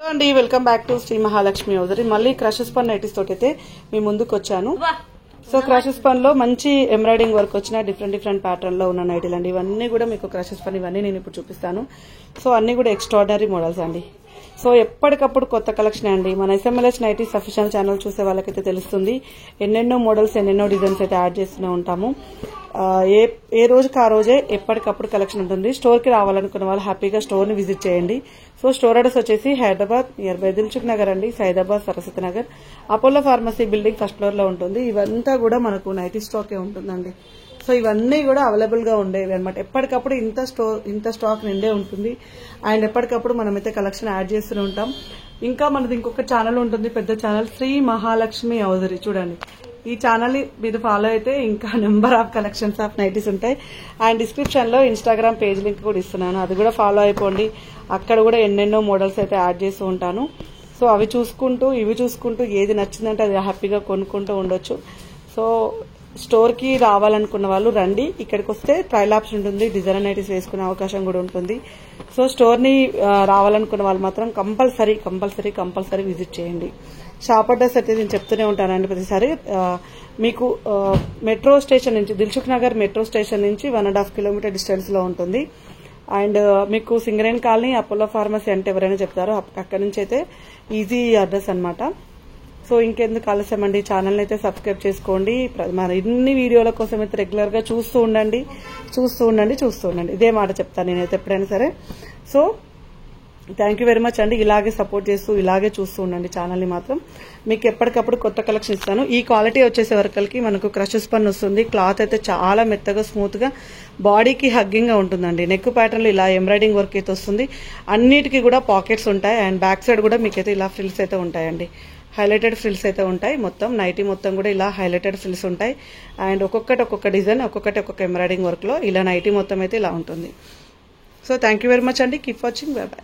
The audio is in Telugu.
అండి welcome back to Shri Mahalakshmi hosiery. మళ్ళీ క్రషెస్ పన్ నైటీస్ తోటైతే మీ ముందుకు వచ్చాను. సో క్రషెస్ పన్ లో మంచి ఎంబ్రాయిడింగ్ వర్క్ వచ్చిన డిఫరెంట్ ప్యాటర్న్ లో ఉన్న నైటీలు అండి. ఇవన్నీ కూడా మీకు క్రషెస్ పన్ ఇవన్నీ నేను ఇప్పుడు చూపిస్తాను. సో అన్ని కూడా ఎక్స్ట్రాడినరీ మోడల్స్ అండి. సో ఎప్పటికప్పుడు కొత్త కలెక్షన్ అండి. మన ఎస్ఎంఎల్హెచ్ నైటీస్ అఫీషియల్ ఛానల్ చూసే వాళ్ళకైతే తెలుస్తుంది. ఎన్నెన్నో మోడల్స్ ఎన్నెన్నో డిజైన్స్ అయితే యాడ్ చేస్తూనే ఉంటాము. ఏ రోజుకి ఆ రోజే ఎప్పటికప్పుడు కలెక్షన్ ఉంటుంది. స్టోర్ కి రావాలనుకున్న వాళ్ళు హ్యాపీగా స్టోర్ ని విజిట్ చేయండి. సో స్టోర్ అడ్రస్ వచ్చేసి హైదరాబాద్ నియర్ బై దిల్సుఖ్ నగర్ అండి, Saidabad Saraswati Nagar, Apollo pharmacy building first floor లో ఉంటుంది. ఇవంతా కూడా మనకు నైటీ స్టాకే ఉంటుందండి. సో ఇవన్నీ కూడా అవైలబుల్ గా ఉండేవి అనమాట. ఎప్పటికప్పుడు ఇంత స్టాక్ నిండే ఉంటుంది. అండ్ ఎప్పటికప్పుడు మనమైతే కలెక్షన్ యాడ్ చేస్తూనే ఉంటాం. ఇంకా మనది ఇంకొక ఛానల్ ఉంటుంది, పెద్ద ఛానల్, శ్రీ మహాలక్ష్మి హౌజరీ. చూడండి, ఈ ఛానల్ మీరు ఫాలో అయితే ఇంకా number of collections of nighties ఉంటాయి. అండ్ డిస్క్రిప్షన్ లో ఇన్స్టాగ్రామ్ పేజ్ లింక్ కూడా ఇస్తున్నాను, అది కూడా ఫాలో అయిపోండి. అక్కడ కూడా ఎన్నెన్నో మోడల్స్ అయితే యాడ్ చేస్తూ ఉంటాను. సో అవి చూసుకుంటూ ఇవి చూసుకుంటూ ఏది నచ్చిందంటే అది హ్యాపీగా కొనుక్కుంటూ ఉండొచ్చు. సో స్టోర్ కి రావాలనుకున్న వాళ్ళు రండి. ఇక్కడికి వస్తే ట్రయల్ ఆప్షన్ ఉంటుంది, డిజైనర్ నైటీస్ వేసుకునే అవకాశం కూడా ఉంటుంది. సో స్టోర్ ని రావాలనుకున్న వాళ్ళు మాత్రం కంపల్సరీ విజిట్ చేయండి. షాప్ అడ్రస్ అయితే నేను చెప్తూనే ఉంటానండి ప్రతిసారి. మీకు మెట్రో స్టేషన్ నుంచి, దిల్సుఖ్ నగర్ మెట్రో స్టేషన్ నుంచి 1.5 కిలోమీటర్ డిస్టెన్స్ లో ఉంటుంది. అండ్ మీకు సింగరేణి కాలనీ, అపోలో ఫార్మసీ అంటే ఎవరైనా చెప్తారో అక్కడి నుంచి అయితే ఈజీ అడ్రస్ అనమాట. సో ఇంకెందుకు ఆలస్యం అండి, ఛానల్ అయితే సబ్స్క్రైబ్ చేసుకోండి. మరి ఇన్ని వీడియోల కోసం అయితే రెగ్యులర్ గా చూస్తూ ఉండండి. ఇదే మాట చెప్తాను నేనైతే ఎప్పుడైనా సరే. So thank you very much అండి. ఇలాగే సపోర్ట్ చేస్తూ ఇలాగే చూస్తూ ఉండండి ఛానల్ ని మాత్రం. మీకు ఎప్పటికప్పుడు కొత్త కలెక్షన్ ఇస్తాను. ఈ క్వాలిటీ వచ్చేసే వరకల్కి మనకు క్రషెస్ పన్ వస్తుంది. క్లాత్ అయితే చాలా మెత్తగా స్మూత్ గా బాడీకి హగ్గింగ్ గా ఉంటుందండి. నెక్ ప్యాటర్న్ లో ఇలా ఎంబ్రాయిడింగ్ వర్క్ అయితే వస్తుంది. అన్నిటికీ కూడా పాకెట్స్ ఉంటాయి. అండ్ బ్యాక్ సైడ్ కూడా మీకైతే ఇలా ఫ్రిల్స్ అయితే ఉంటాయండి. హైలైటెడ్ ఫ్రిల్స్ అయితే ఉంటాయి. మొత్తం నైటీ మొత్తం కూడా ఇలా హైలైటెడ్ ఫ్రిల్స్ ఉంటాయి. అండ్ ఒక్కొక్క డిజైన్ ఒక్కొక్క ఎంబ్రాయిడింగ్ వర్క్ లో ఇలా నైటీ మొత్తం అయితే ఇలా ఉంటుంది. So thank you very much అండి. Keep watching. Bye by.